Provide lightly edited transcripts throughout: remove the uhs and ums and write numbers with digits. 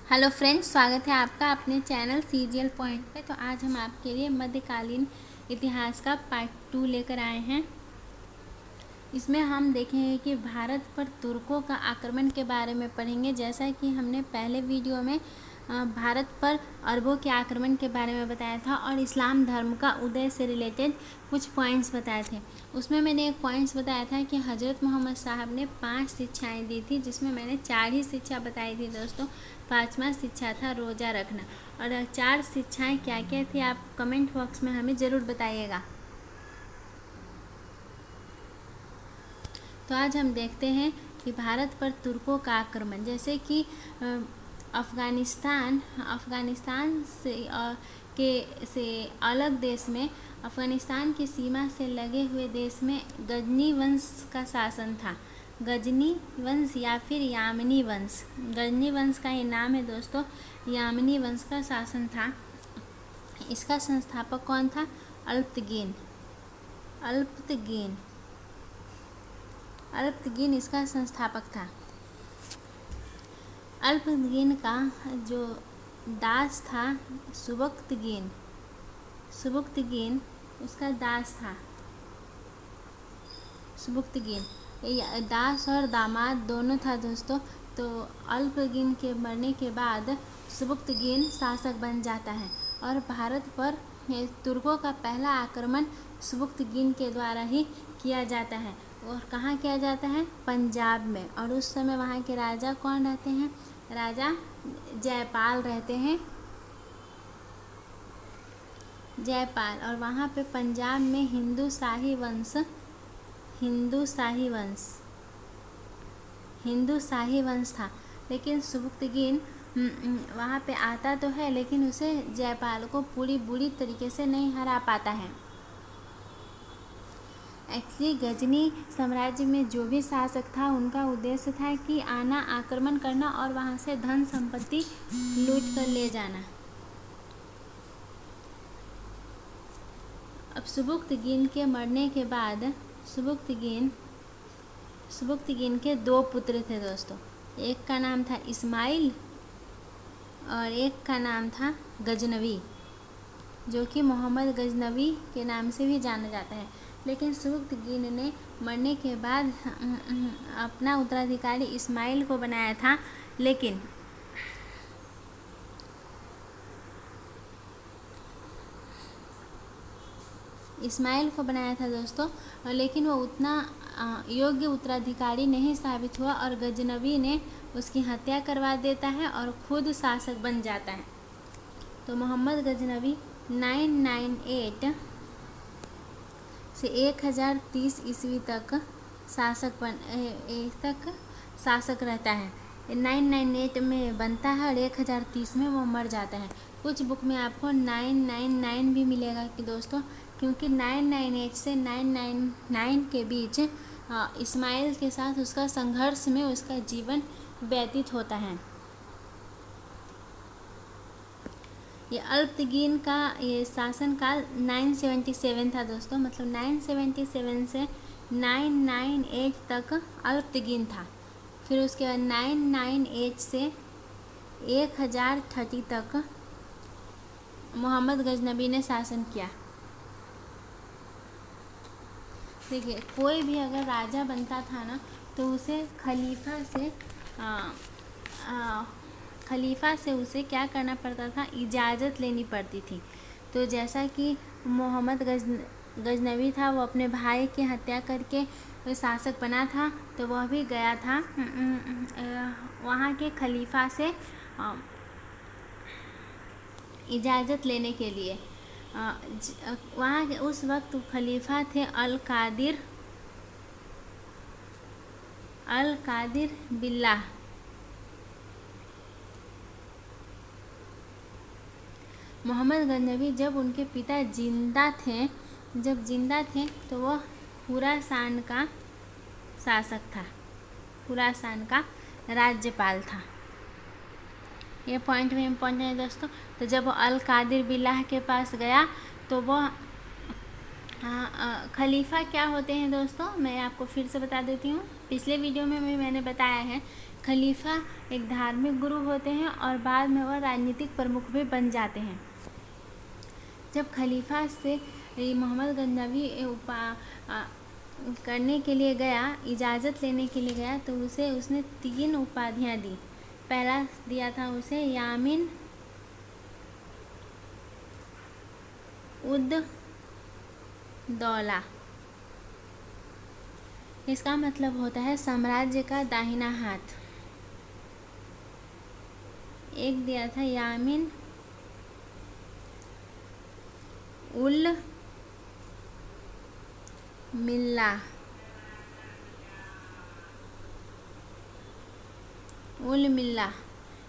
Hello friends, स्वागत है आपका अपने चैनल सीजीएल पॉइंट पे। तो आज हम आपके लिए मध्यकालीन इतिहास का पार्ट 2 लेकर आए हैं। इसमें हम देखेंगे कि भारत पर तुर्कों का आक्रमण के बारे में पढ़ेंगे। जैसा कि हमने पहले वीडियो में भारत पर अरबों के आक्रमण के बारे में बताया था और इस्लाम धर्म का उदय से रिलेटेड कुछ पॉइंट्स बताए थे। उसमें मैंने एक पॉइंट्स बताया था कि हज़रत मोहम्मद साहब ने 5 शिक्षाएं दी थी, जिसमें मैंने 4 ही शिक्षा बताई थी दोस्तों। 5वां शिक्षा था रोज़ा रखना। और 4 शिक्षाएं क्या क्या थी आप कमेंट बॉक्स में हमें ज़रूर बताइएगा। तो आज हम देखते हैं कि भारत पर तुर्कों का आक्रमण, जैसे कि अफ़गानिस्तान से अलग देश में, अफ़गानिस्तान की सीमा से लगे हुए देश में गजनी वंश का शासन था। गजनी वंश या फिर यामनी वंश, गजनी वंश का ये नाम है दोस्तों। यामनी वंश का शासन था। इसका संस्थापक कौन था? अल्पतगीन इसका संस्थापक था। अल्पतगीन का जो दास था सुबुक्तगीन उसका दास था। सुबुक्तगीन दास और दामाद दोनों था दोस्तों। तो अल्पतगीन के मरने के बाद सुबुक्तगीन शासक बन जाता है और भारत पर तुर्कों का पहला आक्रमण सुबुक्तगीन के द्वारा ही किया जाता है। और कहाँ किया जाता है? पंजाब में। और उस समय वहाँ के राजा कौन रहते हैं? राजा जयपाल रहते हैं। जयपाल। और वहाँ पे पंजाब में हिंदू शाही वंश था। लेकिन सुबुक्तगीन वहाँ पे आता तो है, लेकिन उसे जयपाल को पूरी बुरी तरीके से नहीं हरा पाता है। एक्चुअली गजनी साम्राज्य में जो भी शासक था, उनका उद्देश्य था कि आना, आक्रमण करना और वहाँ से धन संपत्ति लूट कर ले जाना। अब सुबुक्तगीन के मरने के बाद सुबुक्तगीन के 2 पुत्र थे दोस्तों। एक का नाम था इस्माइल और एक का नाम था गजनवी, जो कि मोहम्मद गजनवी के नाम से भी जाना जाता है। लेकिन सुबुक्तगीन ने मरने के बाद अपना उत्तराधिकारी इस्माइल को बनाया था। लेकिन इस्माइल को बनाया था दोस्तों, लेकिन वो उतना योग्य उत्तराधिकारी नहीं साबित हुआ और गजनवी ने उसकी हत्या करवा देता है और खुद शासक बन जाता है। तो मोहम्मद गजनवी 998 से 1030 ईस्वी तक शासक रहता है। 998 में बनता है और 1030 में वो मर जाता है। कुछ बुक में आपको 999 भी मिलेगा कि दोस्तों, क्योंकि 998 से 999 के बीच इस्माइल के साथ उसका संघर्ष में उसका जीवन व्यतीत होता है। ये अल्पतगीन का ये शासनकाल 977 था दोस्तों। मतलब 977 से 998 तक अल्पतगीन था। फिर उसके बाद 998 से 1030 तक मोहम्मद गजनबी ने शासन किया। देखिए, कोई भी अगर राजा बनता था ना, तो उसे खलीफा से उसे क्या करना पड़ता था? इजाज़त लेनी पड़ती थी। तो जैसा कि मोहम्मद गजनवी था, वो अपने भाई की हत्या करके शासक बना था, तो वह भी गया था वहाँ के खलीफा से इजाज़त लेने के लिए। वहाँ के उस वक्त खलीफा थे अल कादिर बिल्लाह। मोहम्मद गजनवी जब उनके पिता जिंदा थे तो वह खुरासान का शासक था, खुरासान का राज्यपाल था। ये पॉइंट में इम्पोर्टेंट है दोस्तों। तो जब वो अल कादिर बिल्लाह के पास गया, तो वह हाँ, खलीफा क्या होते हैं दोस्तों, मैं आपको फिर से बता देती हूँ। पिछले वीडियो में भी मैंने बताया है। खलीफा एक धार्मिक गुरु होते हैं और बाद में वह राजनीतिक प्रमुख भी बन जाते हैं। जब खलीफा से मोहम्मद गजनवी करने के लिए गया, इजाज़त लेने के लिए गया, तो उसने 3 उपाधियाँ दी। पहला दिया था उसे यामिन उद दौला। इसका मतलब होता है साम्राज्य का दाहिना हाथ। एक दिया था यामिन उल मिल्ला।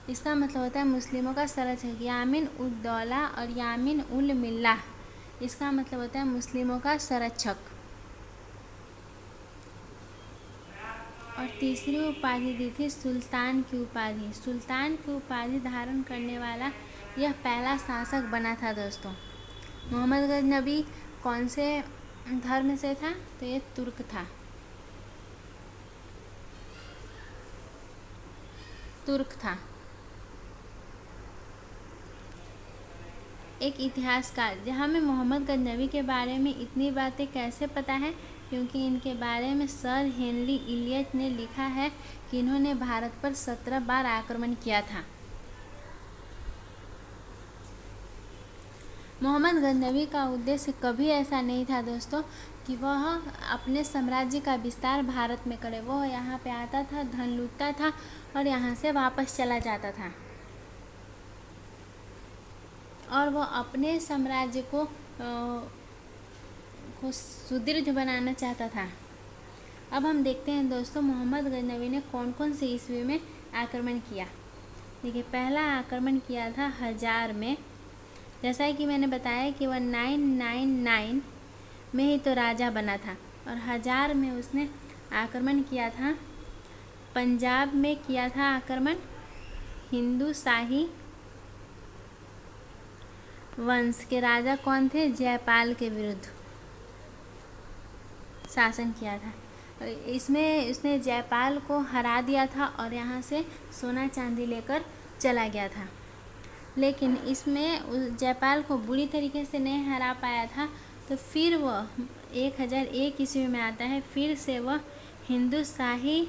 इसका मतलब होता है मुस्लिमों का संरक्षक। यामिन उद दौला और यामिन उल मिल्ला, इसका मतलब होता है मुस्लिमों का संरक्षक। और तीसरी उपाधि दी थी सुल्तान की उपाधि। सुल्तान की उपाधि धारण करने वाला यह पहला शासक बना था दोस्तों। मोहम्मद गजनवी कौन से धर्म से था, तो ये तुर्क था। एक इतिहासकार, जहाँ में मोहम्मद गजनवी के बारे में इतनी बातें कैसे पता है, क्योंकि इनके बारे में सर हेनरी इलियट ने लिखा है कि इन्होंने भारत पर 17 बार आक्रमण किया था। मोहम्मद गजनवी का उद्देश्य कभी ऐसा नहीं था दोस्तों कि वह अपने साम्राज्य का विस्तार भारत में करे। वह यहाँ पे आता था, धन लूटता था और यहाँ से वापस चला जाता था, और वह अपने साम्राज्य को सुदृढ़ बनाना चाहता था। अब हम देखते हैं दोस्तों मोहम्मद गजनवी ने कौन कौन से ईस्वी में आक्रमण किया। देखिए, पहला आक्रमण किया था 1000 में। जैसा कि मैंने बताया कि वह 999 में ही तो राजा बना था, और 1000 में उसने आक्रमण किया था। पंजाब में किया था आक्रमण। हिंदू शाही वंश के राजा कौन थे, जयपाल के विरुद्ध शासन किया था। इसमें उसने जयपाल को हरा दिया था और यहाँ से सोना चांदी लेकर चला गया था। लेकिन इसमें जयपाल को बुरी तरीके से नहीं हरा पाया था, तो फिर वह 1001 ईस्वी में आता है। फिर से वह हिंदू शाही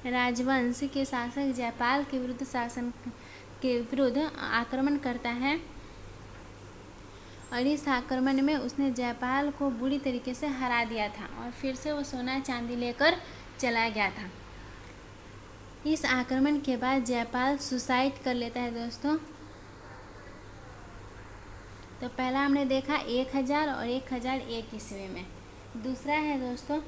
राजवंश के शासक जयपाल के विरुद्ध आक्रमण करता है, और इस आक्रमण में उसने जयपाल को बुरी तरीके से हरा दिया था और फिर से वो सोना चांदी लेकर चला गया था। इस आक्रमण के बाद जयपाल सुसाइड कर लेता है दोस्तों। तो पहला हमने देखा 1000 और 1001 ईस्वी में। दूसरा है दोस्तों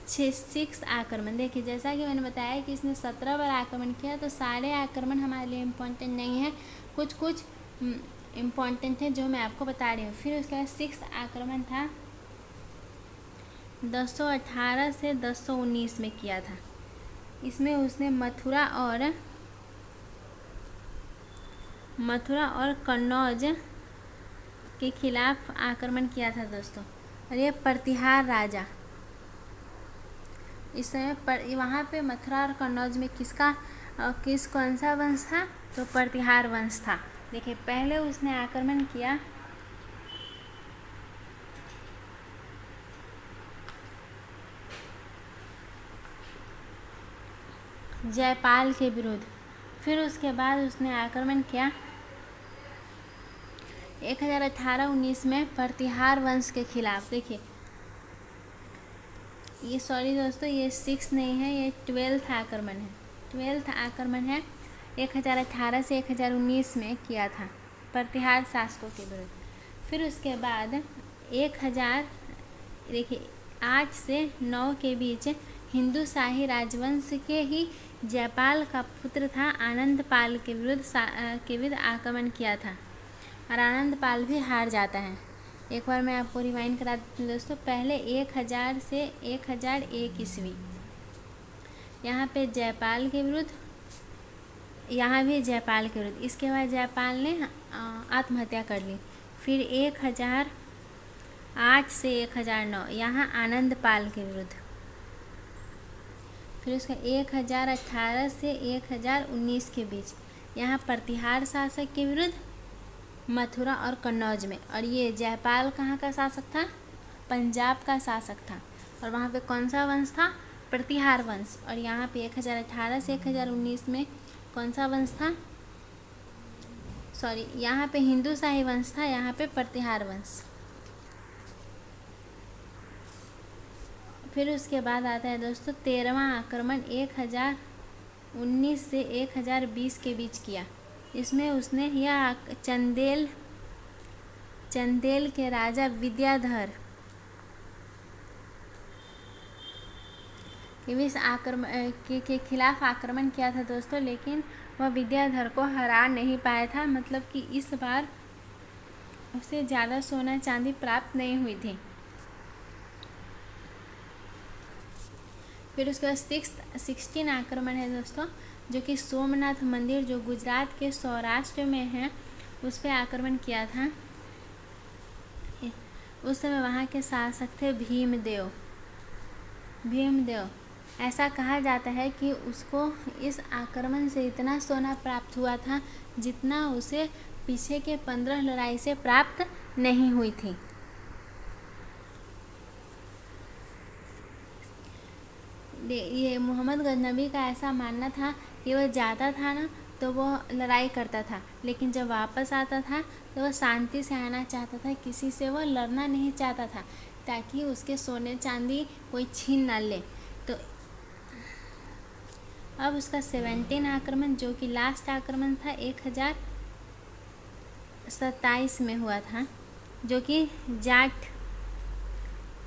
6 आक्रमण। देखिए, जैसा कि मैंने बताया कि इसने 17 बार आक्रमण किया, तो सारे आक्रमण हमारे लिए इम्पोर्टेंट नहीं है, कुछ इम्पॉर्टेंट है जो मैं आपको बता रही हूँ। फिर उसके बाद 6 आक्रमण था 1018 से 1019 में किया था। इसमें उसने मथुरा और कन्नौज के खिलाफ आक्रमण किया था दोस्तों। और ये प्रतिहार राजा, इस समय वहाँ पे मथुरा और कन्नौज में कौन सा वंश था, तो प्रतिहार वंश था। देखिए, पहले उसने आक्रमण किया जयपाल के विरुद्ध। फिर उसके बाद उसने आक्रमण किया 1018-19 में प्रतिहार वंश के खिलाफ। देखिए, ये सॉरी दोस्तों, ये 6 नहीं है, ये 12th आक्रमण है। 12th आक्रमण है 1018 से 1019 में किया था प्रतिहार शासकों के विरुद्ध। फिर उसके बाद 8 से 9 के बीच हिंदू शाही राजवंश के ही जयपाल का पुत्र था आनंदपाल के विरुद्ध आक्रमण किया था, और आनंदपाल भी हार जाता है। एक बार मैं आपको रिवाइंड करा देती हूँ दोस्तों। पहले 1000 से 1001 ईस्वी, यहाँ पे जयपाल के विरुद्ध, यहाँ भी जयपाल के विरुद्ध। इसके बाद जयपाल ने आत्महत्या कर ली। फिर 8 से 1009 यहाँ आनंद पाल के विरुद्ध। फिर उसका 1018 से 1019 के बीच यहाँ प्रतिहार शासक के विरुद्ध मथुरा और कन्नौज में। और ये जयपाल कहाँ का शासक था? पंजाब का शासक था। और वहाँ पे कौन सा वंश था? प्रतिहार वंश। और यहाँ पे 1018 से 1019 में कौन सा वंश था? सॉरी, यहाँ पे हिंदू शाही वंश था, यहाँ पे प्रतिहार वंश। फिर उसके बाद आता है दोस्तों 13वां आक्रमण 1019 से 1020 के बीच किया। इसमें उसने यह चंदेल के राजा विद्याधर के खिलाफ आक्रमण किया था दोस्तों, लेकिन वह विद्याधर को हरा नहीं पाया था। मतलब कि इस बार उसे ज़्यादा सोना चांदी प्राप्त नहीं हुई थी। फिर उसके बाद 16 आक्रमण है दोस्तों, जो कि सोमनाथ मंदिर जो गुजरात के सौराष्ट्र में है उस पर आक्रमण किया था। उस समय वहाँ के शासक थे भीमदेव। ऐसा कहा जाता है कि उसको इस आक्रमण से इतना सोना प्राप्त हुआ था जितना उसे पीछे के 15 लड़ाई से प्राप्त नहीं हुई थी। ये मोहम्मद गजनबी का ऐसा मानना था कि वह जाता था ना तो वह लड़ाई करता था, लेकिन जब वापस आता था तो वह शांति से आना चाहता था, किसी से वह लड़ना नहीं चाहता था ताकि उसके सोने चांदी कोई छीन ना ले। तो अब उसका 17 आक्रमण जो कि लास्ट आक्रमण था 1027 में हुआ था, जो कि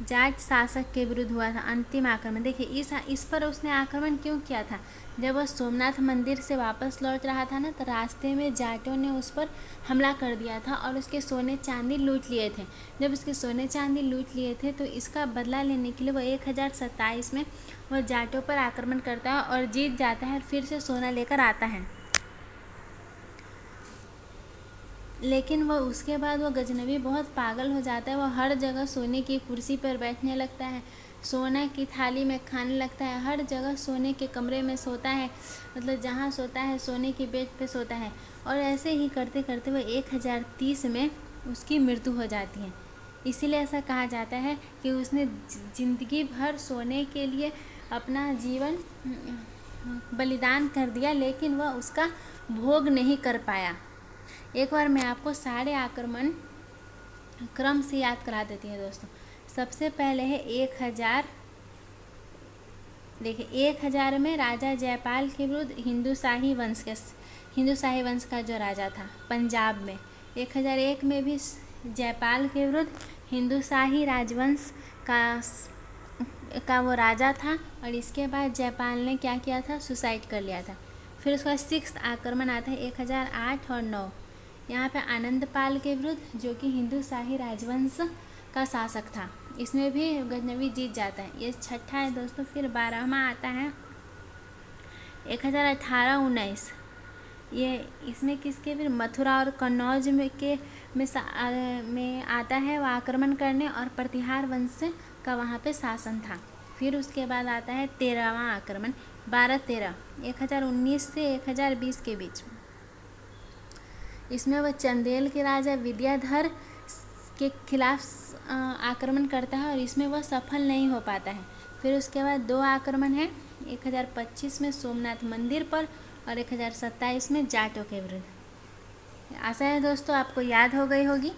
जाट शासक के विरुद्ध हुआ था। अंतिम आक्रमण देखिए, इस पर उसने आक्रमण क्यों किया था? जब वह सोमनाथ मंदिर से वापस लौट रहा था ना, तो रास्ते में जाटों ने उस पर हमला कर दिया था और उसके सोने चांदी लूट लिए थे। जब उसके सोने चांदी लूट लिए थे तो इसका बदला लेने के लिए वह 1027 में वह जाटों पर आक्रमण करता है और जीत जाता है, फिर से सोना लेकर आता है। लेकिन वह उसके बाद वह गजनबी बहुत पागल हो जाता है। वह हर जगह सोने की कुर्सी पर बैठने लगता है, सोने की थाली में खाने लगता है, हर जगह सोने के कमरे में सोता है, मतलब जहाँ सोता है सोने की बेड पे सोता है। और ऐसे ही करते करते वह 1030 में उसकी मृत्यु हो जाती है। इसीलिए ऐसा कहा जाता है कि उसने ज़िंदगी भर सोने के लिए अपना जीवन बलिदान कर दिया, लेकिन वह उसका भोग नहीं कर पाया। एक बार मैं आपको सारे आक्रमण क्रम से याद करा देती हूँ दोस्तों। सबसे पहले है 1000। देखिए 1000 में राजा जयपाल के विरुद्ध हिंदू शाही वंश का जो राजा था पंजाब में। 1001 में भी जयपाल के विरुद्ध हिंदू शाही राजवंश का वो राजा था। और इसके बाद जयपाल ने क्या किया था? सुसाइड कर लिया था। फिर उसका 6 आक्रमण आता है 1008 और 9। यहाँ पे आनंदपाल के विरुद्ध, जो कि हिंदू शाही राजवंश का शासक था। इसमें भी गजनबी जीत जाता है। ये 6ठा है दोस्तों। फिर 12वां आता है 1018-19। ये इसमें किसके फिर मथुरा और कन्नौज में आता है वो आक्रमण करने, और प्रतिहार वंश का वहाँ पे शासन था। फिर उसके बाद आता है 13वां आक्रमण 12-13 1019 से 1020 के बीच। इसमें वह चंदेल के राजा विद्याधर के खिलाफ आक्रमण करता है और इसमें वह सफल नहीं हो पाता है। फिर उसके बाद 2 आक्रमण है 1025 में सोमनाथ मंदिर पर और 1027 में जाटों के विरुद्ध। आशा है दोस्तों आपको याद हो गई होगी।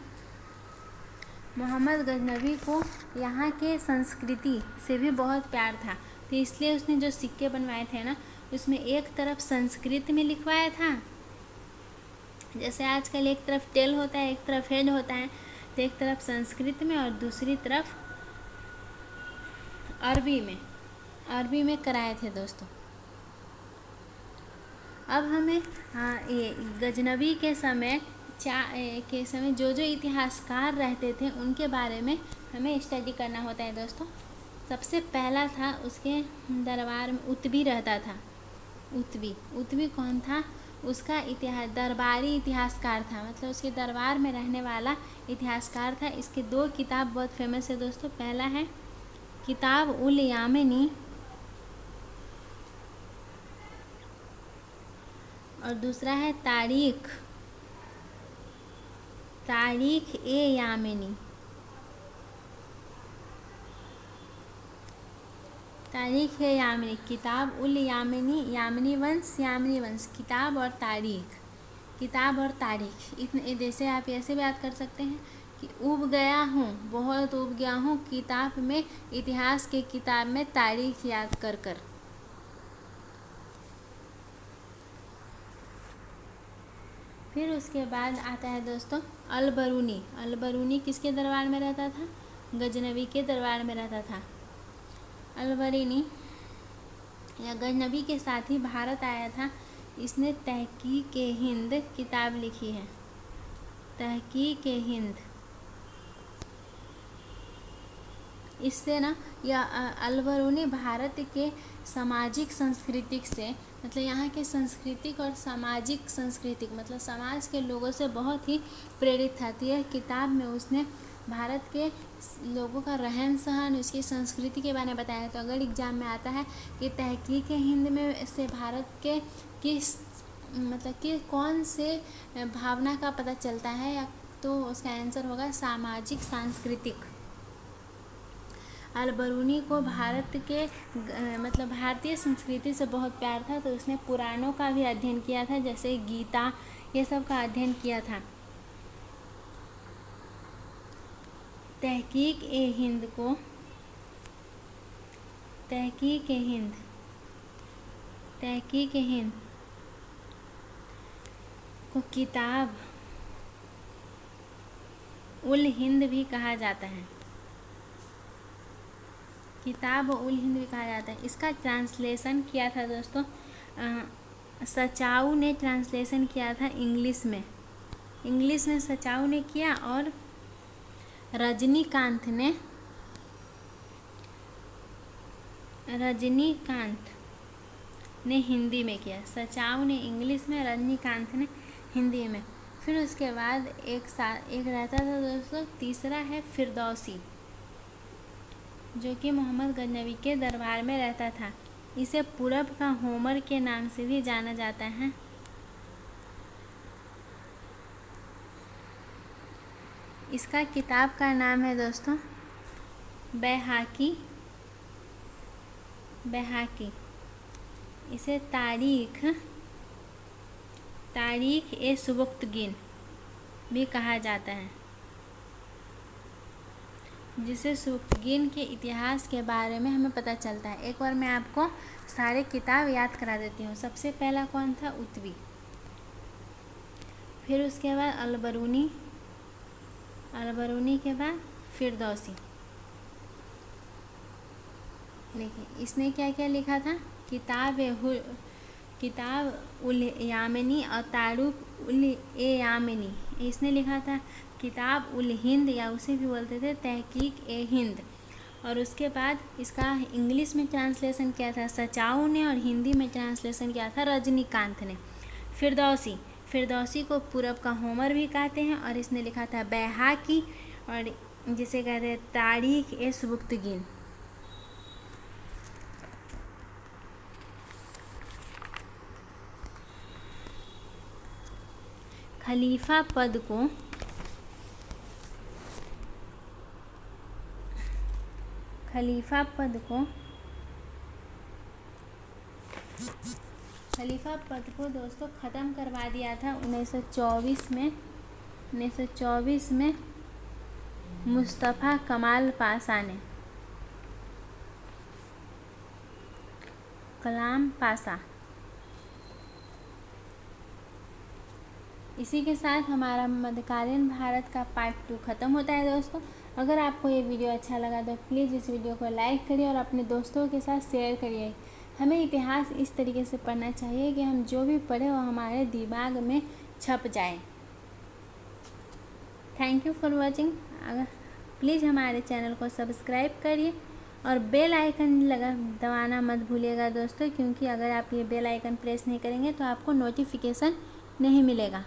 मोहम्मद गजनबी को यहाँ के संस्कृति से भी बहुत प्यार था, तो इसलिए उसने जो सिक्के बनवाए थे ना, उसमें एक तरफ संस्कृत में लिखवाया था, जैसे आजकल एक तरफ टेल होता है एक तरफ हेड होता है, तो एक तरफ संस्कृत में और दूसरी तरफ अरबी में कराए थे दोस्तों। अब हमें ये गजनबी के समय जो जो इतिहासकार रहते थे उनके बारे में हमें स्टडी करना होता है दोस्तों। सबसे पहला था, उसके दरबार में उतबी रहता था। उतबी कौन था? उसका इतिहास दरबारी इतिहासकार था, मतलब उसके दरबार में रहने वाला इतिहासकार था। इसके 2 किताब बहुत फेमस है दोस्तों। पहला है किताब उल यामिनी और दूसरा है तारीख ए यामिनी। तारीख है यामिनी, किताब उल यामिनी, यामिनी वंश, किताब और तारीख। इतने जैसे आप ऐसे भी याद कर सकते हैं कि उब गया हूँ, बहुत उब गया हूँ किताब में, इतिहास के किताब में तारीख याद कर कर। फिर उसके बाद आता है दोस्तों अलबरूनी। अलबरूनी किसके दरबार में रहता था? गजनवी के दरबार में रहता था। अलबरूनी या गजनवी के साथ ही भारत आया था। इसने तहकीक-ए-हिंद किताब लिखी है। तहकीक-ए-हिंद। इससे ना यह अलबरूनी भारत के सामाजिक सांस्कृतिक से, मतलब यहाँ के सांस्कृतिक और सामाजिक सांस्कृतिक मतलब समाज के लोगों से बहुत ही प्रेरित था। तो यह किताब में उसने भारत के लोगों का रहन सहन, उसकी संस्कृति के बारे में बताया। तो अगर एग्जाम में आता है कि तहकीक-ए-हिंद में से भारत के किस मतलब कि कौन से भावना का पता चलता है, या तो उसका आंसर होगा सामाजिक सांस्कृतिक। अलबरूनी को भारत के मतलब भारतीय संस्कृति से बहुत प्यार था, तो उसने पुराणों का भी अध्ययन किया था, जैसे गीता, ये सब का अध्ययन किया था। तहकीक-ए-हिंद को किताब उल हिंद भी कहा जाता है। किताब उल हिंद भी कहा जाता है। इसका ट्रांसलेशन किया था दोस्तों सचाऊ ने ट्रांसलेशन किया था इंग्लिश में सचाऊ ने किया, और रजनीकांत ने हिंदी में किया। सचाऊ ने इंग्लिश में, रजनीकांत ने हिंदी में। फिर उसके बाद एक रहता था दोस्तों, तीसरा है फिरदौसी, जो कि मोहम्मद गजनवी के दरबार में रहता था। इसे पूरब का होमर के नाम से भी जाना जाता है। इसका किताब का नाम है दोस्तों बैहाकी। इसे तारीख ए सुबुक्तगीन भी कहा जाता है, जिसे सुबुक्तगीन के इतिहास के बारे में हमें पता चलता है। एक बार मैं आपको सारे किताब याद करा देती हूँ। सबसे पहला कौन था? उत्वी। फिर उसके बाद अलबरूनी के बाद फिरदौसी। देखिए इसने क्या क्या लिखा था? किताब उल यामिनी और तारीख उल ए यामिनी। इसने लिखा था किताब उल हिंद, या उसे भी बोलते थे तहकीक-ए-हिंद। और उसके बाद इसका इंग्लिश में ट्रांसलेशन किया था सचाऊ ने, और हिंदी में ट्रांसलेशन किया था रजनीकांत ने। फिरदौसी को पूरब का होमर भी कहते हैं, और इसने लिखा था बैहाकी, और जिसे कहते हैं तारीख ए सुबुक्तगीन। खलीफा पद को दोस्तों ख़त्म करवा दिया था 1924 में मुस्तफ़ा कमाल पाशा ने। कलाम पाशा। इसी के साथ हमारा मध्यकालीन भारत का पार्ट 2 ख़त्म होता है दोस्तों। अगर आपको ये वीडियो अच्छा लगा तो प्लीज़ इस वीडियो को लाइक करिए और अपने दोस्तों के साथ शेयर करिए। हमें इतिहास इस तरीके से पढ़ना चाहिए कि हम जो भी पढ़ें वो हमारे दिमाग में छप जाए। Thank you for watching. अगर प्लीज़ हमारे चैनल को सब्सक्राइब करिए और बेल आइकन दबाना मत भूलिएगा दोस्तों, क्योंकि अगर आप ये बेल आइकन प्रेस नहीं करेंगे तो आपको नोटिफिकेशन नहीं मिलेगा।